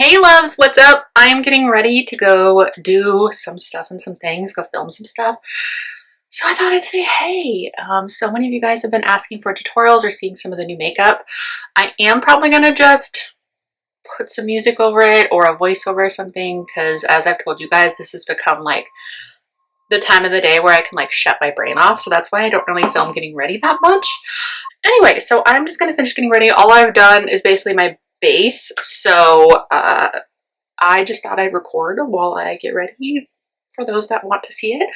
Hey loves, what's up? I am getting ready to go do some stuff and some things, go film some stuff. So I thought I'd say, hey, so many of you guys have been asking for tutorials or seeing some of the new makeup. I am probably gonna just put some music over it or a voiceover or something, because as I've told you guys, this has become like the time of the day where I can like shut my brain off. So that's why I don't really film getting ready that much. Anyway, so I'm just gonna finish getting ready. All I've done is basically my base. So I just thought I'd record while I get ready for those that want to see it.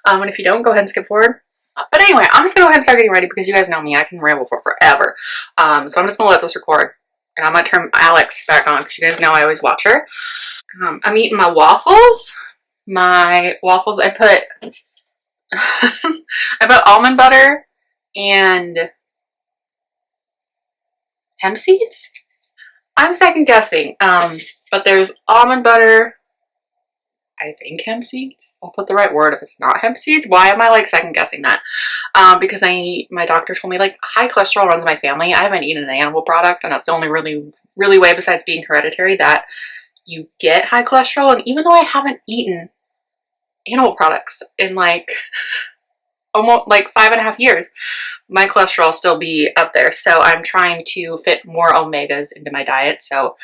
And if you don't, go ahead and skip forward. But anyway, I'm just gonna go ahead and start getting ready because you guys know me, I can ramble for forever. So I'm just gonna let this record, and I'm gonna turn Alex back on because you guys know I always watch her. I'm eating my waffles. My waffles, I put I put almond butter and hemp seeds. I'm second guessing, but there's almond butter, I think hemp seeds. I'll put the right word if it's not hemp seeds. Why am I like second guessing that? Because my doctor told me like high cholesterol runs in my family. I haven't eaten an animal product, and that's the only really way besides being hereditary that you get high cholesterol. And even though I haven't eaten animal products in like almost like 5.5 years, my cholesterol still be up there. So I'm trying to fit more omegas into my diet. So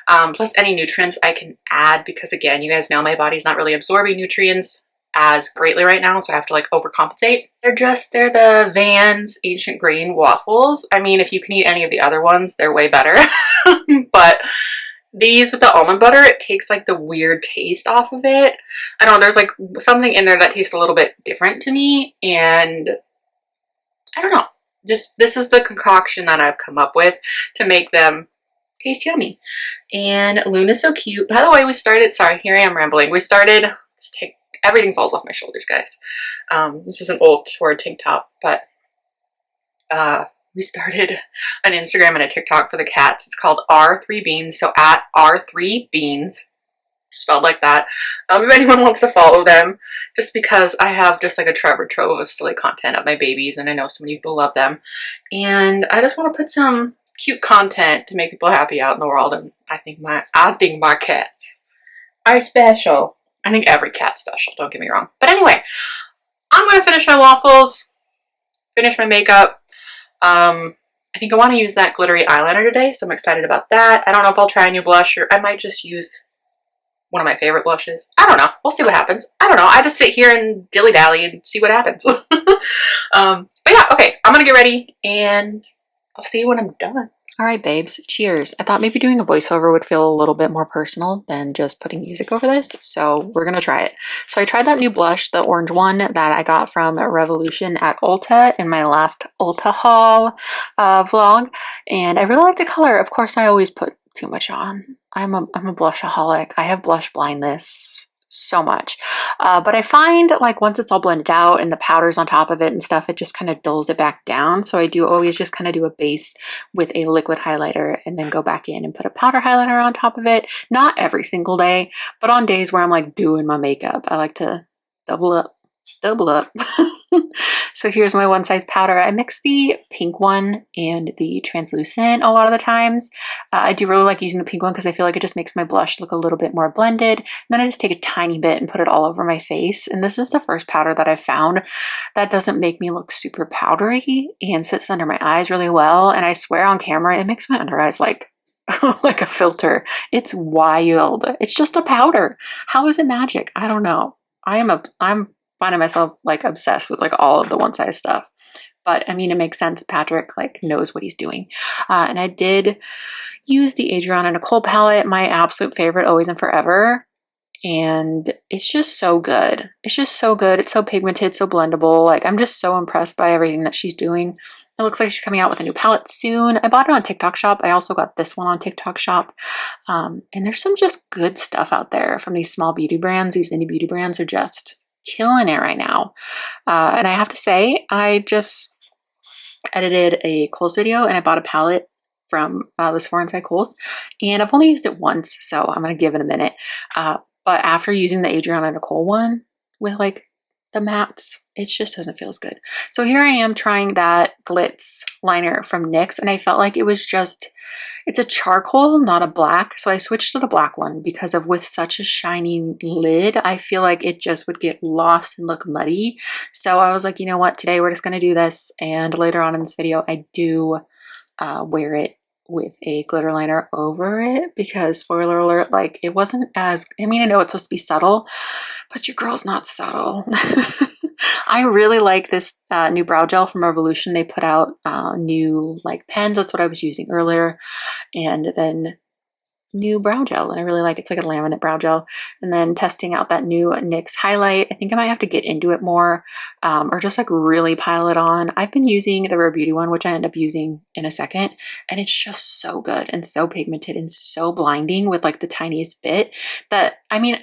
plus any nutrients I can add, because again, you guys know my body's not really absorbing nutrients as greatly right now, so I have to like overcompensate. They're the Vans Ancient Grain waffles. I mean, if you can eat any of the other ones, they're way better. But these with the almond butter, it takes like the weird taste off of it. I don't know, there's like something in there that tastes a little bit different to me, and I don't know. Just this is the concoction that I've come up with to make them taste yummy. And Luna's so cute. By the way, we started, sorry, here I am rambling. We started, everything falls off my shoulders, guys. This is an old Torrid tank top, but we started an Instagram and a TikTok for the cats. It's called R3Beans, so at R3Beans, spelled like that. If anyone wants to follow them, just because I have just like a treasure trove of silly content of my babies, and I know so many people love them, and I just want to put some cute content to make people happy out in the world. And I think my cats are special. I think every cat's special, don't get me wrong. But anyway, I'm gonna finish my waffles, finish my makeup. I think I want to use that glittery eyeliner today, so I'm excited about that. I don't know if I'll try a new blush, or I might just use one of my favorite blushes. I don't know. We'll see what happens. I don't know. I just sit here and dilly-dally and see what happens. But yeah, okay. I'm gonna get ready, and I'll see you when I'm done. All right, babes, cheers. I thought maybe doing a voiceover would feel a little bit more personal than just putting music over this, so we're gonna try it. So I tried that new blush, the orange one that I got from Revolution at Ulta in my last Ulta haul vlog, and I really like the color. Of course, I always put too much on. I'm a blushaholic. I have blush blindness so much, but I find like once it's all blended out and the powder's on top of it and stuff, it just kind of dulls it back down. So I do always just kind of do a base with a liquid highlighter and then go back in and put a powder highlighter on top of it. Not every single day, but on days where I'm like doing my makeup, I like to double up. So here's my one size powder. I mix the pink one and the translucent a lot of the times. I do really like using the pink one because I feel like it just makes my blush look a little bit more blended. And then I just take a tiny bit and put it all over my face. And this is the first powder that I've found that doesn't make me look super powdery and sits under my eyes really well. And I swear on camera, it makes my under eyes like like a filter. It's wild. It's just a powder. How is it magic? I don't know. I'm finding myself like obsessed with like all of the one size stuff, but I mean, it makes sense. Patrick like knows what he's doing. And I did use the Adriana Nicole palette, my absolute favorite always and forever. And it's just so good. It's just so good. It's so pigmented, so blendable. Like I'm just so impressed by everything that she's doing. It looks like she's coming out with a new palette soon. I bought it on TikTok Shop. I also got this one on TikTok Shop. And there's some just good stuff out there from these small beauty brands. These indie beauty brands are just killing it right now. And I have to say, I just edited a Kohl's video and I bought a palette from the Sephora Inside Kohl's, and I've only used it once, so I'm going to give it a minute. But after using the Adriana Nicole one with like the mattes, it just doesn't feel as good. So here I am trying that Glitz liner from NYX, and I felt like it was It's a charcoal, not a black. So I switched to the black one because of with such a shiny lid, I feel like it just would get lost and look muddy. So I was like, you know what, today we're just going to do this. And later on in this video, I do wear it with a glitter liner over it because, spoiler alert, like it wasn't as, I mean, I know it's supposed to be subtle, but your girl's not subtle. I really like this new brow gel from Revolution. They put out new like pens. That's what I was using earlier. And then new brow gel, and I really like it. It's like a laminate brow gel. And then testing out that new NYX highlight. I think I might have to get into it more or just like really pile it on. I've been using the Rare Beauty one, which I end up using in a second, and it's just so good and so pigmented and so blinding with like the tiniest bit that, I mean,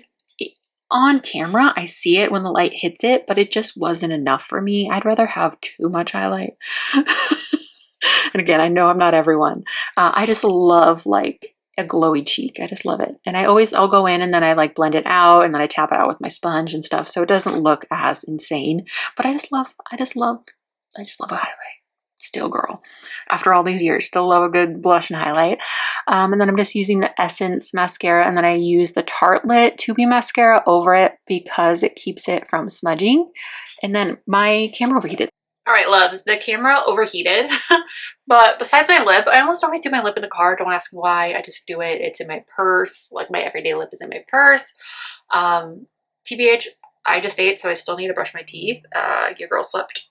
on camera I see it when the light hits it, but it just wasn't enough for me. I'd rather have too much highlight. And again, I know I'm not everyone. I just love like a glowy cheek. I just love it. And I'll go in and then I like blend it out and then I tap it out with my sponge and stuff. So it doesn't look as insane, but I just love a highlight. Still, girl, after all these years, still love a good blush and highlight. And then I'm just using the Essence mascara, and then I use the Tartelette 2B mascara over it because it keeps it from smudging. And then my camera overheated. All right, loves, the camera overheated. But besides my lip, I almost always do my lip in the car. Don't ask me why. I just do it. It's in my purse. Like my everyday lip is in my purse. TBH, I just ate, so I still need to brush my teeth. Your girl slept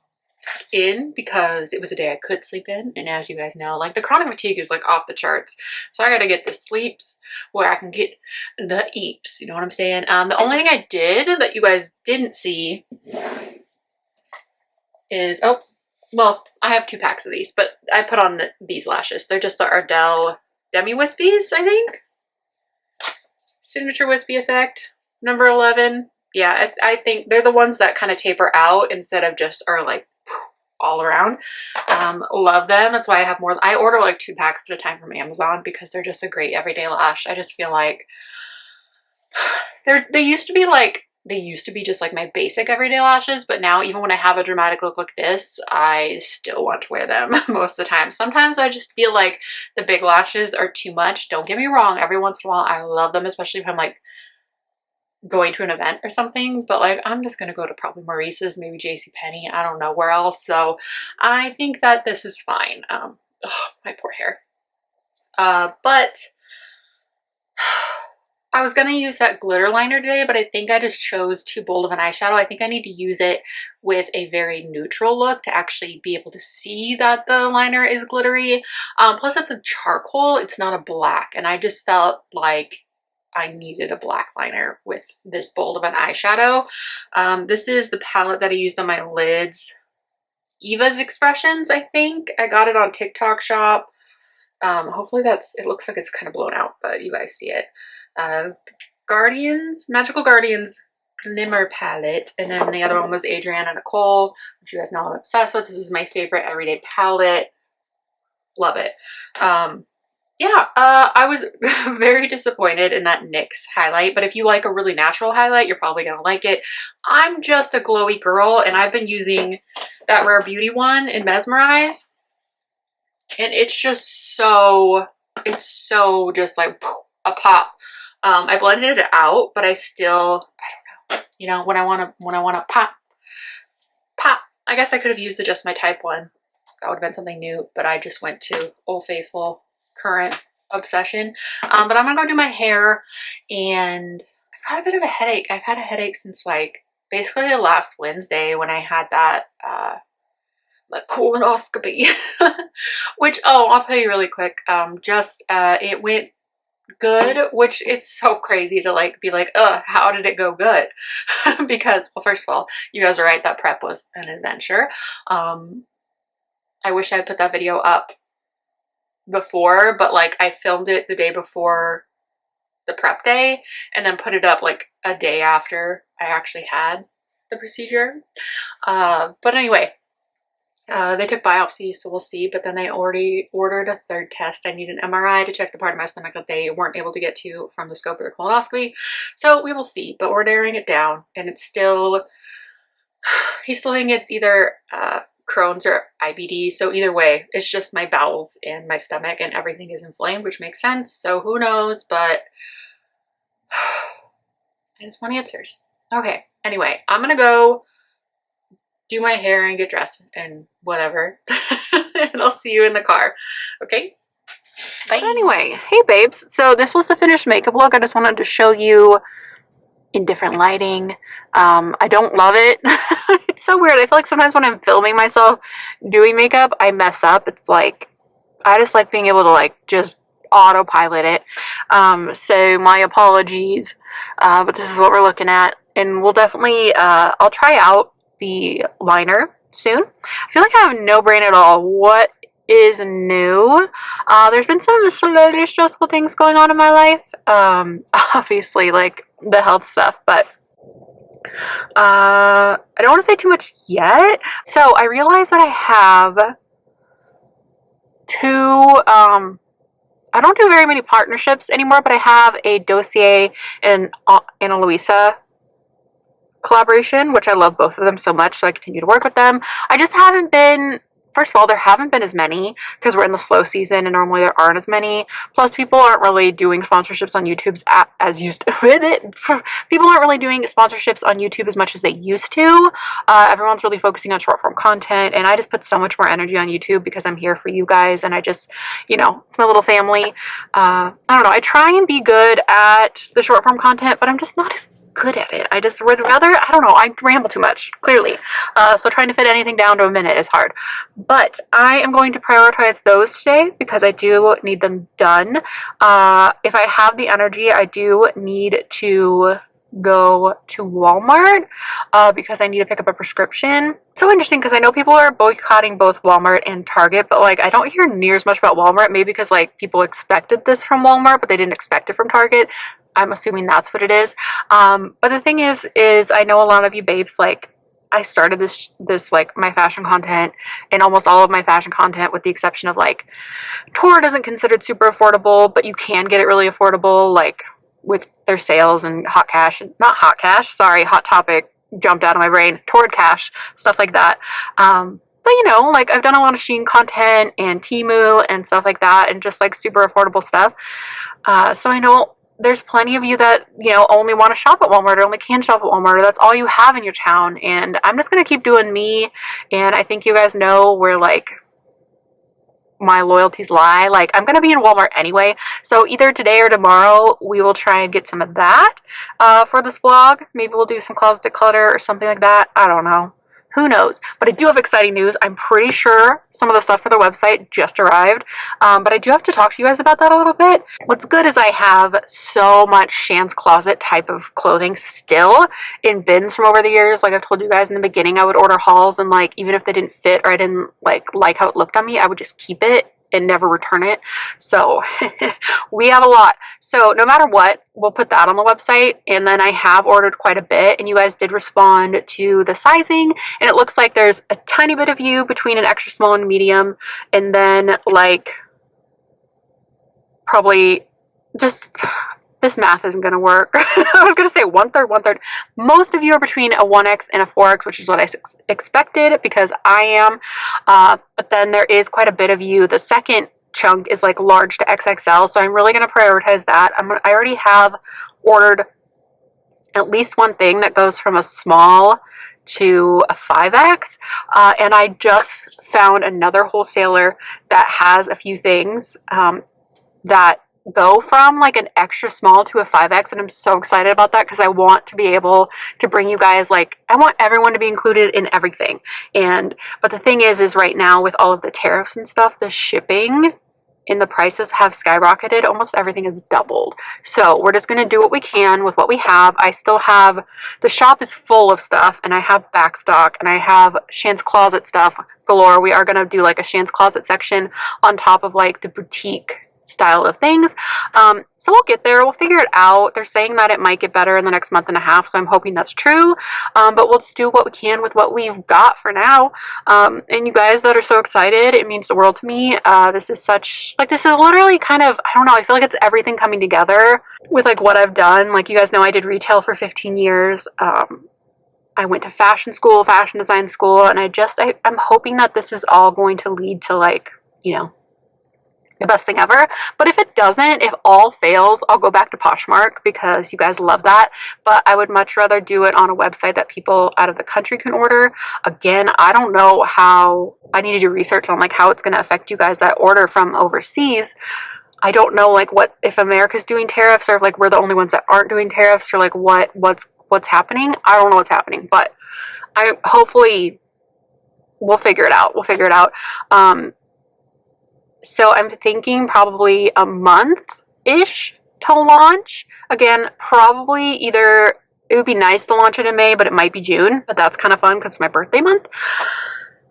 in because it was a day I could sleep in, and as you guys know, like the chronic fatigue is like off the charts, so I gotta get the sleeps where I can get the eeps, you know what I'm saying? The only thing I did that you guys didn't see is, oh well, I have 2 packs of these, but I put on these lashes. They're just the Ardell Demi Wispies, I think. Signature Wispy Effect number 11. Yeah, I think they're the ones that kind of taper out instead of just are like all around. Love them. That's why I have more. I order like 2 packs at a time from Amazon because they're just a great everyday lash. I just feel like they used to be just like my basic everyday lashes, but now even when I have a dramatic look like this, I still want to wear them most of the time. Sometimes I just feel like the big lashes are too much. Don't get me wrong, every once in a while I love them, especially if I'm like going to an event or something, but like I'm just gonna go to probably Maurice's, maybe JCPenney, I don't know where else. So I think that this is fine. Oh, my poor hair. But I was gonna use that glitter liner today, but I think I just chose too bold of an eyeshadow. I think I need to use it with a very neutral look to actually be able to see that the liner is glittery. Plus it's a charcoal, it's not a black, and I just felt like I needed a black liner with this bold of an eyeshadow. This is the palette that I used on my lids. Eva's Expressions, I think. I got it on TikTok Shop. Hopefully it looks like it's kind of blown out, but you guys see it. Magical Guardians Glimmer Palette. And then the other one was Adriana Nicole, which you guys know I'm obsessed with. This is my favorite everyday palette. Love it. Yeah, I was very disappointed in that NYX highlight, but if you like a really natural highlight, you're probably gonna like it. I'm just a glowy girl, and I've been using that Rare Beauty one in Mesmerize, and it's just so, just like a pop. I blended it out, but I don't know, you know, when I wanna pop, I guess I could have used the Just My Type one. That would have been something new, but I just went to Old Faithful Current Obsession. But I'm gonna go do my hair, and I've got a bit of a headache. I've had a headache since like basically last Wednesday when I had that my colonoscopy. Which, oh, I'll tell you really quick, it went good, which it's so crazy to like be like, how did it go good? Because, well, first of all, you guys are right, that prep was an adventure. I wish I had put that video up before, but like I filmed it the day before the prep day and then put it up like a day after I actually had the procedure. But anyway, they took biopsies, so we'll see. But then they already ordered a 3rd test. I need an MRI to check the part of my stomach that they weren't able to get to from the scope of the colonoscopy. So we will see, but we're narrowing it down, and it's still, he's still thinking it's either Crohn's or IBD. So either way, it's just my bowels and my stomach and everything is inflamed, which makes sense. So who knows, but I just want answers. Okay, anyway, I'm gonna go do my hair and get dressed and whatever. And I'll see you in the car. Okay? Bye. But anyway, hey babes. So this was the finished makeup look. I just wanted to show you in different lighting. I don't love it. It's so weird. I feel like sometimes when I'm filming myself doing makeup, I mess up. It's like, I just like being able to like just autopilot it. So my apologies. But this is what we're looking at. And we'll definitely, I'll try out the liner soon. I feel like I have no brain at all. What is new? There's been some slightly stressful things going on in my life. Obviously, like the health stuff, but I don't want to say too much yet. So I realized that I have two, I don't do very many partnerships anymore, but I have a Dossier and Ana Luisa collaboration, which I love both of them so much, so I continue to work with them. I just haven't been, first of all, there haven't been as many because we're in the slow season and normally there aren't as many. Plus, people aren't really doing sponsorships on YouTube as used to. People aren't really doing sponsorships on YouTube as much as they used to. Everyone's really focusing on short form content, and I just put so much more energy on YouTube because I'm here for you guys, and I just, you know, it's my little family. I don't know. I try and be good at the short form content, but I'm just not as good at it. I just would rather, I don't know, I ramble too much, clearly. So trying to fit anything down to a minute is hard. But I am going to prioritize those today because I do need them done. If I have the energy, I do need to go to Walmart because I need to pick up a prescription. It's so interesting because I know people are boycotting both Walmart and Target, but like I don't hear near as much about Walmart, maybe because like people expected this from Walmart, but they didn't expect it from Target. I'm assuming that's what it is. But the thing is I know a lot of you babes, like, I started this like my fashion content, and almost all of my fashion content, with the exception of like Torrid isn't considered super affordable, but you can get it really affordable, like with their sales and Hot Cash, not Hot Cash, sorry, Hot Topic jumped out of my brain, Torrid Cash, stuff like that. But you know, like I've done a lot of Shein content and Temu and stuff like that, and just like super affordable stuff. So I know there's plenty of you that, you know, only want to shop at Walmart or only can shop at Walmart, or that's all you have in your town. And I'm just going to keep doing me. And I think you guys know where like my loyalties lie. Like I'm going to be in Walmart anyway. So either today or tomorrow, we will try and get some of that for this vlog. Maybe we'll do some closet declutter or something like that. I don't know. Who knows? But I do have exciting news. I'm pretty sure some of the stuff for the website just arrived. But I do have to talk to you guys about that a little bit. What's good is I have so much Shan's Closet type of clothing still in bins from over the years. Like I've told you guys in the beginning, I would order hauls, and like even if they didn't fit or I didn't like how it looked on me, I would just keep it and never return it. So we have a lot. So no matter what, we'll put that on the website. And then I have ordered quite a bit, and you guys did respond to the sizing, and it looks like there's a tiny bit of you between an extra small and medium, and then like probably just, this math isn't going to work. I was going to say one third. Most of you are between a 1X and a 4X, which is what I expected because I am. But then there is quite a bit of you. The second chunk is like large to XXL. So I'm really going to prioritize that. I already have ordered at least one thing that goes from a small to a 5X. And I just found another wholesaler that has a few things that go from like an extra small to a 5X, and I'm so excited about that because I want to be able to bring you guys, like, I want everyone to be included in everything. But the thing is right now with all of the tariffs and stuff, the shipping and the prices have skyrocketed. Almost everything is doubled. So we're just going to do what we can with what we have. I still have, the shop is full of stuff, and I have back stock, and I have Shan's Closet stuff galore. We are going to do like a Shan's Closet section on top of like the boutique style of things. So we'll get there. We'll figure it out. They're saying that it might get better in the next month and a half, so I'm hoping that's true. But we'll just do what we can with what we've got for now. And you guys that are so excited, it means the world to me. This is such, like, this is literally kind of, I don't know, I feel like it's everything coming together with like what I've done. Like, you guys know I did retail for 15 years. I went to fashion school, fashion design school, and I'm hoping that this is all going to lead to, like, you know, the best thing ever. But if it doesn't, if all fails, I'll go back to Poshmark because you guys love that. But I would much rather do it on a website that people out of the country can order. Again, I don't know how, I need to do research on like how it's going to affect you guys that order from overseas. I don't know like what, if America's doing tariffs or if like we're the only ones that aren't doing tariffs or like what's happening. I don't know what's happening, but hopefully we'll figure it out. We'll figure it out. So I'm thinking probably a month-ish to launch. Again, probably either, it would be nice to launch it in May, but it might be June. But that's kind of fun because it's my birthday month.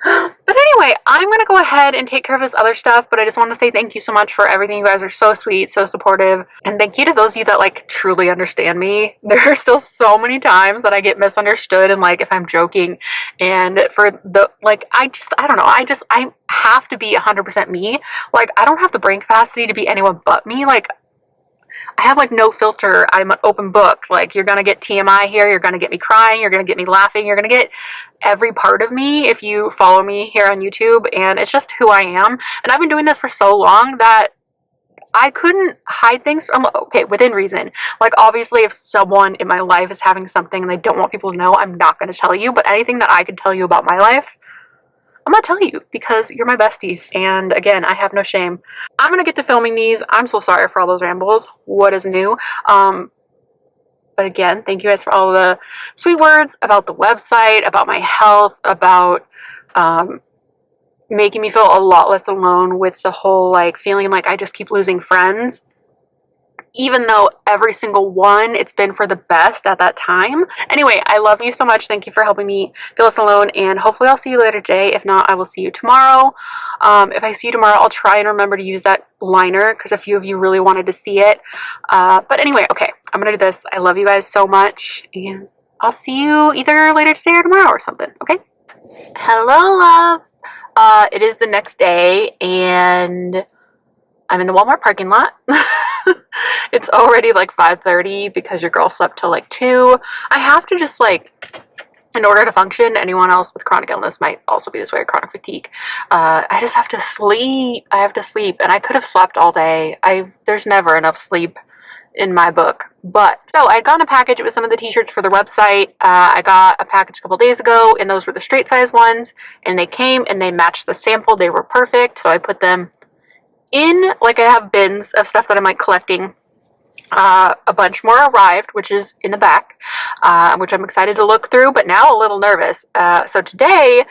But anyway, I'm going to go ahead and take care of this other stuff, but I just want to say thank you so much for everything. You guys are so sweet, so supportive, and thank you to those of you that like truly understand me. There are still so many times that I get misunderstood and like if I'm joking, and for the like I don't know, I have to be 100% me. Like I don't have the brain capacity to be anyone but me. Like I have like no filter. I'm an open book. Like you're gonna get TMI here, you're gonna get me crying, you're gonna get me laughing, you're gonna get every part of me if you follow me here on YouTube, and it's just who I am. And I've been doing this for so long that I couldn't hide things from, okay, within reason. Like obviously if someone in my life is having something and they don't want people to know, I'm not gonna tell you, but anything that I could tell you about my life, I'm not telling you because you're my besties, and again, I have no shame. I'm gonna get to filming these. I'm so sorry for all those rambles. What is new? But again, thank you guys for all the sweet words about the website, about my health, about making me feel a lot less alone with the whole like feeling like I just keep losing friends. Even though every single one, it's been for the best at that time. Anyway, I love you so much. Thank you for helping me feel less alone, and hopefully I'll see you later today. If not, I will see you tomorrow. If I see you tomorrow, I'll try and remember to use that liner because a few of you really wanted to see it. But anyway, okay, I'm gonna do this. I love you guys so much, and I'll see you either later today or tomorrow or something, okay? Hello, loves. It is the next day, and I'm in the Walmart parking lot. It's already like 5:30 because your girl slept till like 2. I have to just like, in order to function, anyone else with chronic illness might also be this way, or chronic fatigue. I just have to sleep. I have to sleep, and I could have slept all day. There's never enough sleep in my book. But so I got a package with some of the t-shirts for the website. I got a package a couple days ago, and those were the straight size ones, and they came and they matched the sample. They were perfect, so I put them in, like I have bins of stuff that I'm like collecting. A bunch more arrived, which is in the back, which I'm excited to look through, but now a little nervous. So today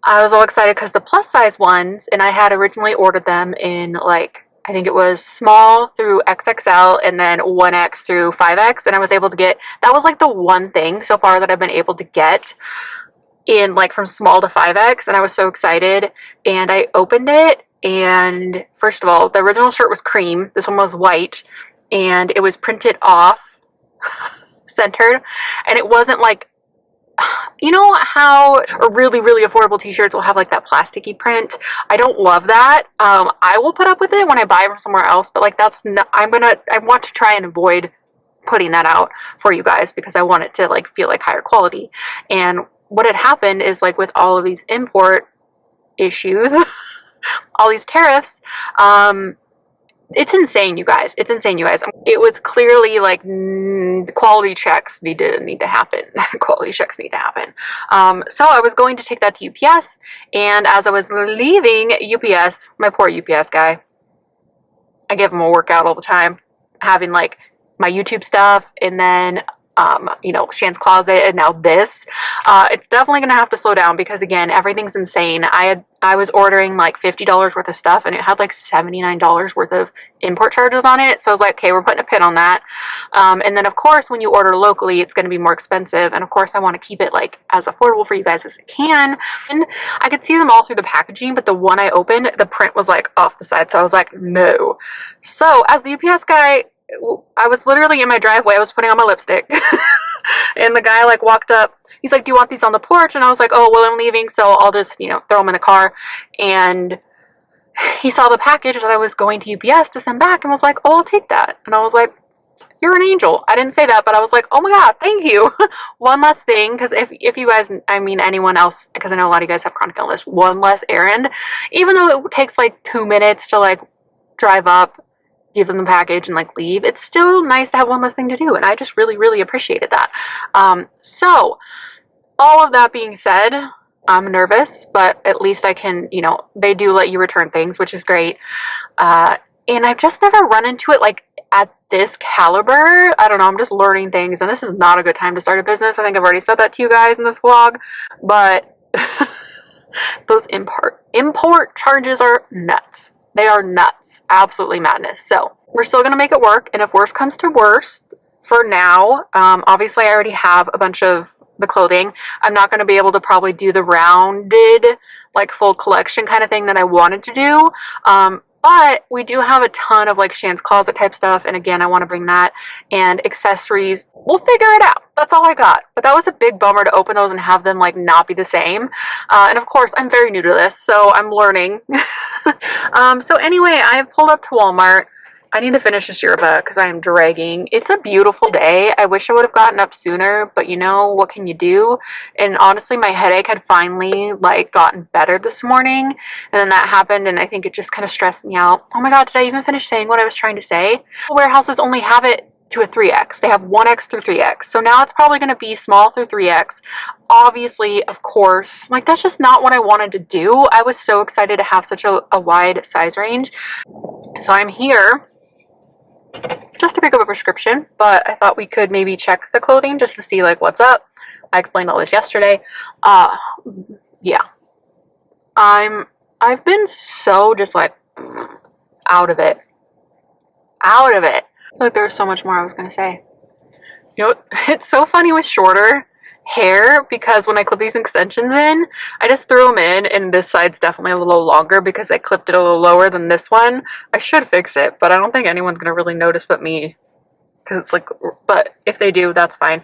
I was all excited because the plus size ones, and I had originally ordered them in like, I think it was small through XXL and then 1X through 5X, and I was able to get, that was like the one thing so far that I've been able to get in like from small to 5X, and I was so excited. And I opened it, and first of all, the original shirt was cream, this one was white, and it was printed off centered, and it wasn't like, you know how really affordable t-shirts will have like that plasticky print? I don't love that. I will put up with it when I buy from somewhere else, but like that's not, I want to try and avoid putting that out for you guys because I want it to like feel like higher quality. And what had happened is like with all of these import issues, all these tariffs, it's insane, you guys. It's insane, you guys. It was clearly like quality checks need to happen. Quality checks need to happen. So I was going to take that to UPS, and as I was leaving UPS, my poor UPS guy, I give him a workout all the time, having like my YouTube stuff, and then you know, Shan's Closet, and now this. It's definitely gonna have to slow down because again, everything's insane. I was ordering like $50 worth of stuff, and it had like $79 worth of import charges on it. So I was like, okay, we're putting a pin on that. And then of course, when you order locally, it's gonna be more expensive. And of course, I want to keep it like as affordable for you guys as I can. And I could see them all through the packaging, but the one I opened, the print was like off the side. So I was like, no. So as the UPS guy, I was literally in my driveway, I was putting on my lipstick, and the guy like walked up, he's like, do you want these on the porch? And I was like, oh, well, I'm leaving, so I'll just, you know, throw them in the car. And he saw the package that I was going to UPS to send back and was like, oh, I'll take that. And I was like, you're an angel. I didn't say that, but I was like, oh my God, thank you. One less thing, because if you guys, I mean anyone else, because I know a lot of you guys have chronic illness, one less errand, even though it takes like 2 minutes to like drive up, give them the package and like leave, it's still nice to have one less thing to do, and I just really, really appreciated that. So all of that being said, I'm nervous, but at least I can, you know, they do let you return things, which is great. And I've just never run into it like at this caliber. I don't know, I'm just learning things, and this is not a good time to start a business. I think I've already said that to you guys in this vlog, but those import charges are nuts. They are nuts. Absolutely madness. So we're still going to make it work, and if worst comes to worst, for now, obviously I already have a bunch of the clothing. I'm not going to be able to probably do the rounded, like full collection kind of thing that I wanted to do. But we do have a ton of like Shan's Closet type stuff, and again, I want to bring that, and accessories. We'll figure it out. That's all I got. But that was a big bummer to open those and have them like not be the same. And of course, I'm very new to this, so I'm learning. So anyway, I have pulled up to Walmart. I need to finish this yerba because I am dragging. It's a beautiful day. I wish I would have gotten up sooner, but you know, what can you do? And honestly, my headache had finally like gotten better this morning, and then that happened, and I think it just kind of stressed me out. Oh my God, did I even finish saying what I was trying to say? Warehouses only have it to a 3X. They have 1X through 3X. So now it's probably going to be small through 3X. Obviously, of course, like that's just not what I wanted to do. I was so excited to have such a wide size range. So I'm here just to pick up a prescription, but I thought we could maybe check the clothing just to see like what's up. I explained all this yesterday. Yeah. I've been so just like out of it. Out of it. Like there's so much more I was gonna say. You know, it's so funny with shorter hair because when I clip these extensions in, I just threw them in, and this side's definitely a little longer because I clipped it a little lower than this one. I should fix it, but I don't think anyone's gonna really notice but me, because it's like, but if they do, that's fine.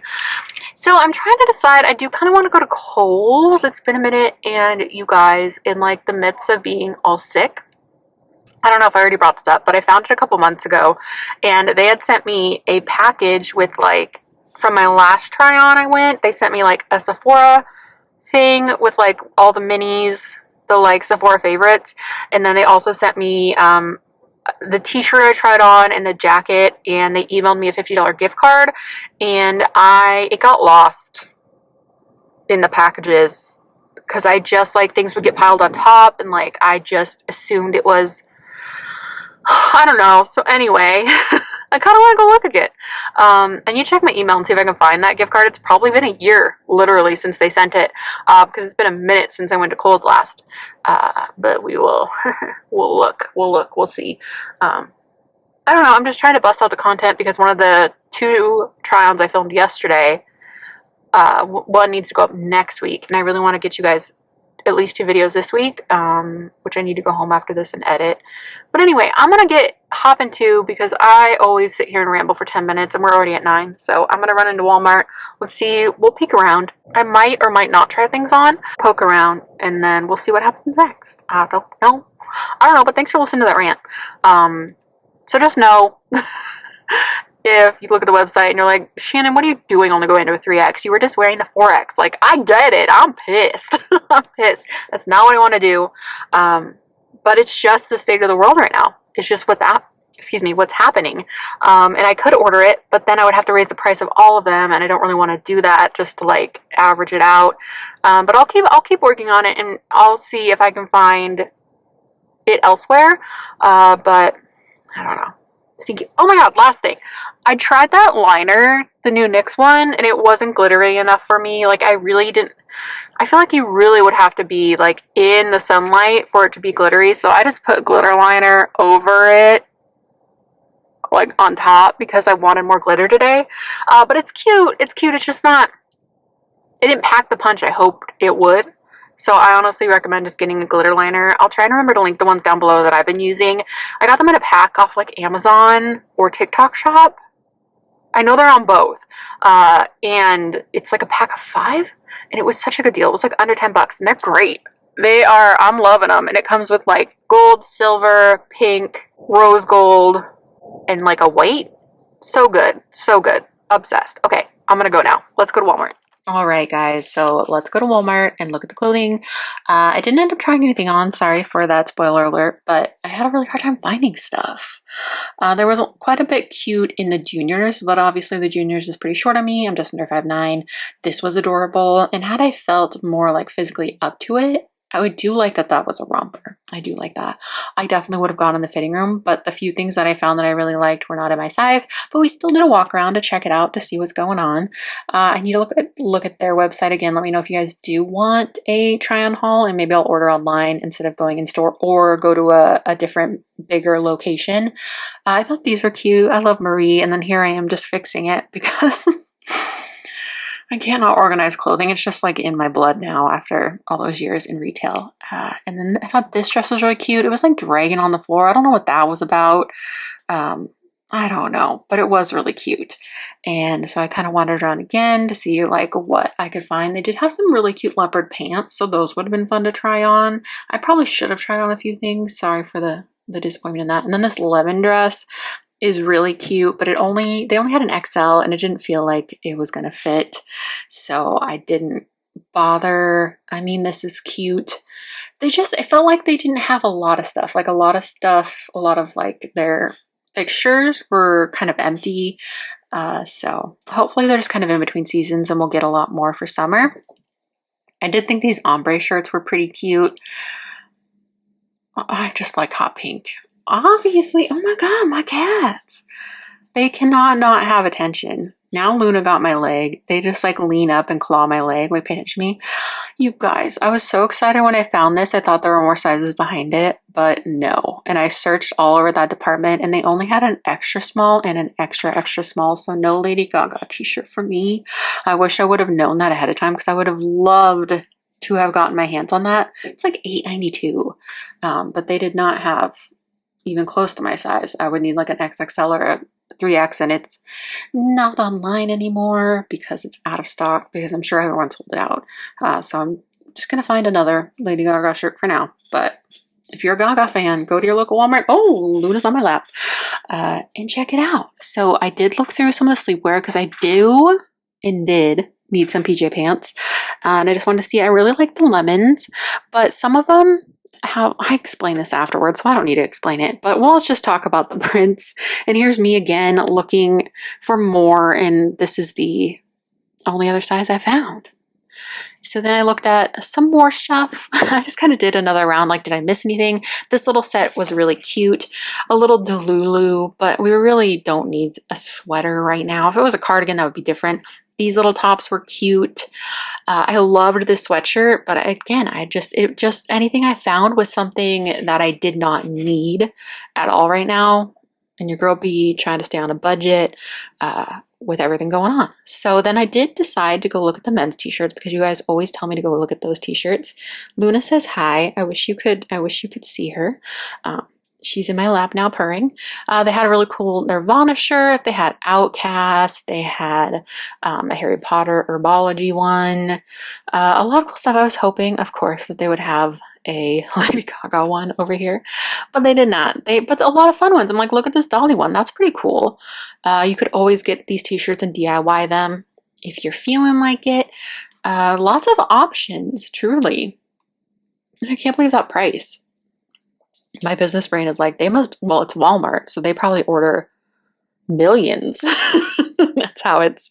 So I'm trying to decide. I do kind of want to go to Kohl's. It's been a minute, and you guys, in like the midst of being all sick, I don't know if I already brought this up, but I found it a couple months ago, and they had sent me a package with like, from my last try on I went, they sent me like a Sephora thing with like all the minis, the like Sephora favorites, and then they also sent me the t-shirt I tried on and the jacket, and they emailed me a $50 gift card, and it got lost in the packages because I just like things would get piled on top, and like I just assumed it was, I don't know. So anyway, I kind of want to go look again. And you check my email and see if I can find that gift card. It's probably been a year, literally, since they sent it, because it's been a minute since I went to Kohl's last. But we will, we'll look, we'll see. I don't know. I'm just trying to bust out the content because one of the 2 try-ons I filmed yesterday, one needs to go up next week, and I really want to get you guys at least 2 videos this week, which I need to go home after this and edit. But anyway, I'm gonna hop into, because I always sit here and ramble for 10 minutes, and we're already at 9. So I'm gonna run into Walmart. Let's see. We'll peek around. I might or might not try things on, poke around, and then we'll see what happens next. I don't know. But thanks for listening to that rant. So just know, if you look at the website and you're like, Shannon, what are you doing only going to a 3X? You were just wearing the 4X. Like, I get it. I'm pissed. I'm pissed. That's not what I want to do. But it's just the state of the world right now. It's just what's happening. And I could order it, but then I would have to raise the price of all of them, and I don't really want to do that just to like average it out. But I'll keep working on it, and I'll see if I can find it elsewhere. But I don't know. Oh my God, last thing. I tried that liner, the new NYX one, and it wasn't glittery enough for me. Like, I really didn't. I feel like you really would have to be like in the sunlight for it to be glittery. So I just put glitter liner over it, like on top, because I wanted more glitter today. But it's cute. It's cute. It's just not, it didn't pack the punch I hoped it would. So I honestly recommend just getting a glitter liner. I'll try and remember to link the ones down below that I've been using. I got them in a pack off like Amazon or TikTok Shop. I know they're on both. And it's like a pack of 5. And it was such a good deal. It was like under 10 bucks. And they're great. I'm loving them. And it comes with like gold, silver, pink, rose gold, and like a white. So good. So good. Obsessed. Okay, I'm gonna go now. Let's go to Walmart. All right, guys, so let's go to Walmart and look at the clothing. I didn't end up trying anything on, sorry for that spoiler alert, but I had a really hard time finding stuff. There was quite a bit cute in the juniors, but obviously the juniors is pretty short on me. I'm just under 5'9". This was adorable, and had I felt more like physically up to it, I would do like that that was a romper. I do like that. I definitely would have gone in the fitting room, but the few things that I found that I really liked were not in my size, but we still did a walk around to check it out to see what's going on. I need to look at their website again. Let me know if you guys do want a try on haul, and maybe I'll order online instead of going in store or go to a different bigger location. I thought these were cute. I love Marie, and then here I am just fixing it because I cannot organize clothing. It's just like in my blood now after all those years in retail. And then I thought this dress was really cute. It was like dragging on the floor. I don't know what that was about. I don't know, but it was really cute. And so I kind of wandered around again to see like what I could find. They did have some really cute leopard pants, so those would have been fun to try on. I probably should have tried on a few things. Sorry for the disappointment in that. And then this lemon dress is really cute, but they only had an XL and it didn't feel like it was gonna fit, so I didn't bother. I mean, this is cute. It felt like they didn't have a lot of stuff, a lot of like their fixtures were kind of empty, so hopefully they're just kind of in between seasons and we'll get a lot more for summer. I did think these ombre shirts were pretty cute. I just like hot pink. Obviously, oh my god, my cats. They cannot not have attention. Now Luna got my leg. They just like lean up and claw my leg. Wait, pay attention to me. You guys, I was so excited when I found this. I thought there were more sizes behind it, but no. And I searched all over that department and they only had an extra small and an extra small. So no Lady Gaga t-shirt for me. I wish I would have known that ahead of time because I would have loved to have gotten my hands on that. It's like $8.92, but they did not have even close to my size. I would need like an XXL or a 3X, and it's not online anymore because it's out of stock because I'm sure everyone sold it out. So I'm just gonna find another Lady Gaga shirt for now. But if you're a Gaga fan, go to your local Walmart. Oh, Luna's on my lap. And check it out. So I did look through some of the sleepwear because I did need some PJ pants. And I just wanted to see, I really like the lemons, but some of them, how I explain this afterwards, so I don't need to explain it, but let's just talk about the prints. And here's me again looking for more, and this is the only other size I found. So then I looked at some more stuff. I just kind of did another round, like, did I miss anything? This little set was really cute, a little delulu, but we really don't need a sweater right now. If it was a cardigan, that would be different. These little tops were cute. I loved this sweatshirt, but again, anything I found was something that I did not need at all right now. And your girl be trying to stay on a budget with everything going on. So then I did decide to go look at the men's t-shirts because you guys always tell me to go look at those t-shirts. Luna says hi. I wish you could see her. She's in my lap now purring. They had a really cool Nirvana shirt. They had Outcast. They had a Harry Potter Herbology one. A lot of cool stuff. I was hoping, of course, that they would have a Lady Gaga one over here, but they did not. But a lot of fun ones. I'm like, look at this Dolly one. That's pretty cool. You could always get these t-shirts and DIY them if you're feeling like it. Lots of options, truly. And I can't believe that price. My business brain is like, it's Walmart, so they probably order millions. That's how it's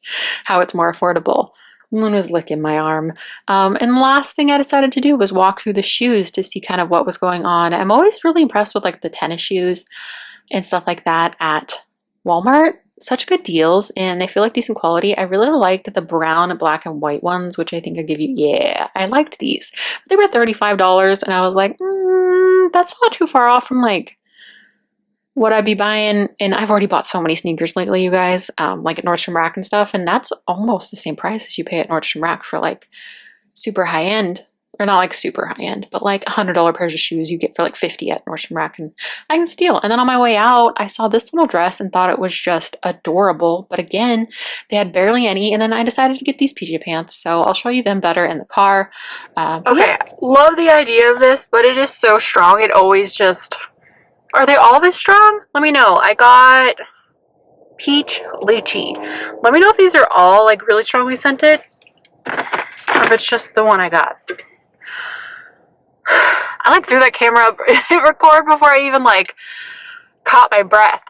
more affordable. Luna's licking my arm. And the last thing I decided to do was walk through the shoes to see kind of what was going on. I'm always really impressed with like the tennis shoes and stuff like that at Walmart. Such good deals, and they feel like decent quality. I really liked the brown, black, and white ones, which I think I give you. Yeah, I liked these. They were $35, and I was like, that's not too far off from like what I'd be buying. And I've already bought so many sneakers lately, you guys, like at Nordstrom Rack and stuff, and that's almost the same price as you pay at Nordstrom Rack for like super high end. Or not like super high end, but like $100 pairs of shoes you get for like 50 at Nordstrom Rack, and I can steal. And then on my way out, I saw this little dress and thought it was just adorable. But again, they had barely any. And then I decided to get these PJ pants. So I'll show you them better in the car. Okay, yeah. Love the idea of this, but it is so strong. It always just... Are they all this strong? Let me know. I got Peach Lychee. Let me know if these are all like really strongly scented or if it's just the one I got. I like threw that camera up record before I even like caught my breath.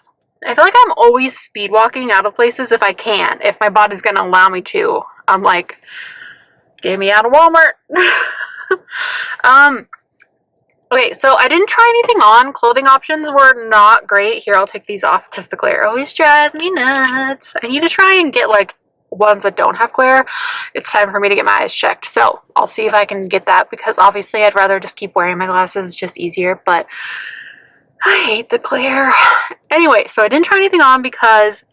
I feel like I'm always speed walking out of places if I can, if my body's gonna allow me to. I'm like, get me out of Walmart. Okay, so I didn't try anything on. Clothing options were not great. Here, I'll take these off because the glare always drives me nuts. I need to try and get like ones that don't have glare. It's time for me to get my eyes checked. So I'll see if I can get that because obviously I'd rather just keep wearing my glasses. It's just easier, but I hate the glare. Anyway, so I didn't try anything on because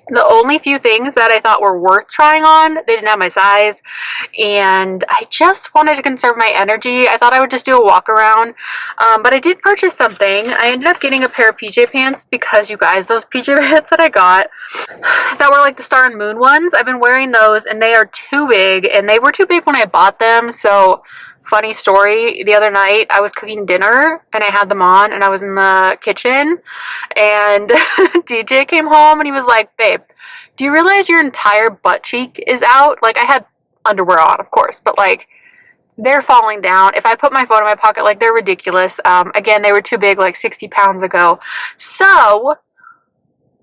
the only few things that I thought were worth trying on, they didn't have my size, and I just wanted to conserve my energy. I thought I would just do a walk around, but I did purchase something. I ended up getting a pair of PJ pants because, you guys, those PJ pants that I got that were like the Star and Moon ones, I've been wearing those, and they are too big, and they were too big when I bought them. So funny story, the other night I was cooking dinner and I had them on and I was in the kitchen and DJ came home and he was like, babe, do you realize your entire butt cheek is out? Like, I had underwear on, of course, but like they're falling down. If I put my phone in my pocket, like, they're ridiculous. Again, they were too big like 60 pounds ago. So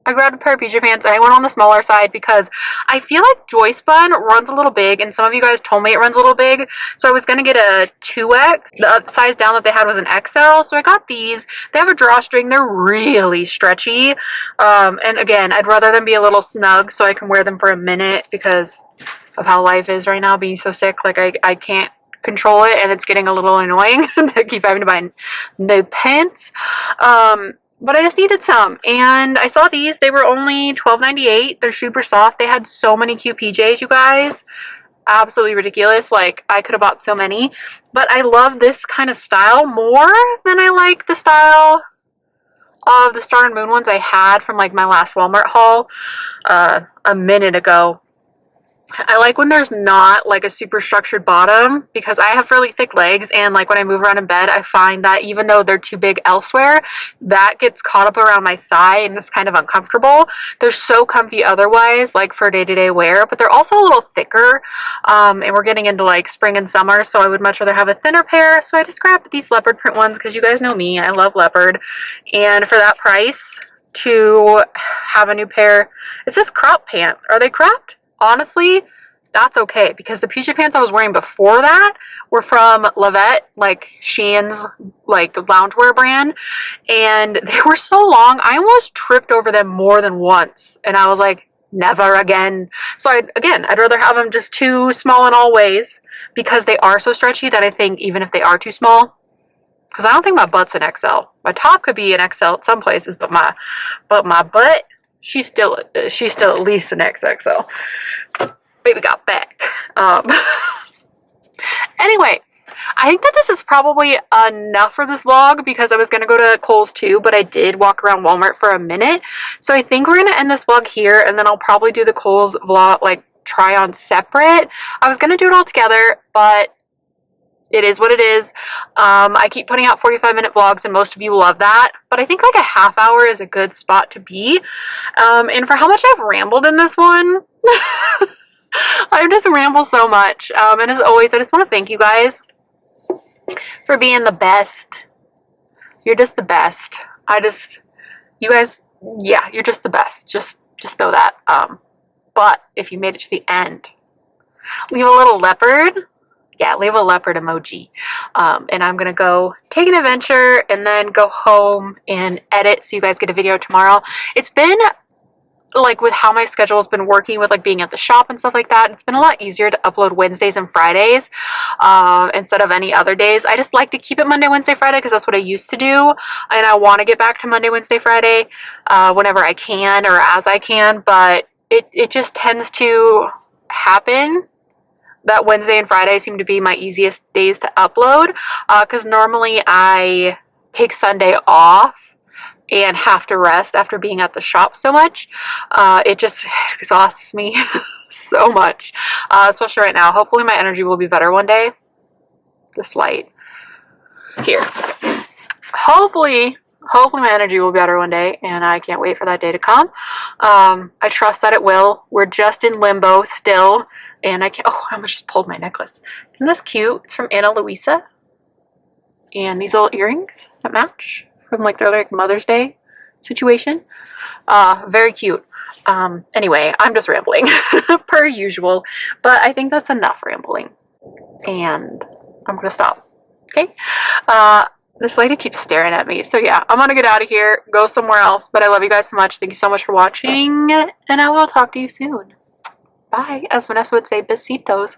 I grabbed a pair of PJ pants and I went on the smaller side because I feel like Joy Spun runs a little big, and some of you guys told me it runs a little big. So I was going to get a 2X. The size down that they had was an XL. So I got these. They have a drawstring. They're really stretchy. And again, I'd rather them be a little snug so I can wear them for a minute because of how life is right now, being so sick. Like, I can't control it, and it's getting a little annoying to keep having to buy new pants. But I just needed some, and I saw these. They were only $12.98. They're super soft. They had so many cute PJs, you guys. Absolutely ridiculous. Like, I could have bought so many. But I love this kind of style more than I like the style of the Star and Moon ones I had from like my last Walmart haul a minute ago. I like when there's not like a super structured bottom because I have fairly thick legs, and like when I move around in bed, I find that even though they're too big elsewhere, that gets caught up around my thigh and it's kind of uncomfortable. They're so comfy otherwise, like for day-to-day wear, but they're also a little thicker, and we're getting into like spring and summer, so I would much rather have a thinner pair. So I just grabbed these leopard print ones because you guys know me, I love leopard, and for that price to have a new pair. It says crop pant. Are they cropped? Honestly, that's okay because the PJ pants I was wearing before that were from Lavette, like Shein's like loungewear brand, and they were so long I almost tripped over them more than once, and I was like, never again. So I'd rather have them just too small in all ways because they are so stretchy that I think even if they are too small, because I don't think my butt's an XL. My top could be an XL at some places, but my butt, she's still at least an XXL. Baby got back. Anyway, I think that this is probably enough for this vlog because I was going to go to Kohl's too, but I did walk around Walmart for a minute. So I think we're going to end this vlog here, and then I'll probably do the Kohl's vlog, like try on separate. I was going to do it all together, but it is what it is. I keep putting out 45-minute vlogs and most of you love that, but I think like a half hour is a good spot to be. And for how much I've rambled in this one, I've just rambled so much. And as always, I just want to thank you guys for being the best. You're just the best. You guys, yeah, you're just the best. Just know that. But if you made it to the end, leave a little leopard. Yeah, leave a leopard emoji. And I'm going to go take an adventure and then go home and edit so you guys get a video tomorrow. It's been, like, with how my schedule has been working with, like, being at the shop and stuff like that, it's been a lot easier to upload Wednesdays and Fridays instead of any other days. I just like to keep it Monday, Wednesday, Friday because that's what I used to do. And I want to get back to Monday, Wednesday, Friday whenever I can or as I can. But it just tends to happen that Wednesday and Friday seem to be my easiest days to upload because normally I take Sunday off and have to rest after being at the shop so much. It just exhausts me so much, especially right now. Hopefully my energy will be better one day. This light here. Hopefully hopefully my energy will be better one day, and I can't wait for that day to come. I trust that it will. We're just in limbo still, and I can't. Oh, I almost just pulled my necklace. Isn't this cute? It's from Ana Luisa, and these little earrings that match from like their like Mother's Day situation. Very cute. Anyway, I'm just rambling per usual, but I think that's enough rambling, and I'm gonna stop. Okay. This lady keeps staring at me. So yeah, I'm gonna get out of here, go somewhere else. But I love you guys so much. Thank you so much for watching, and I will talk to you soon. Bye. As Vanessa would say, besitos.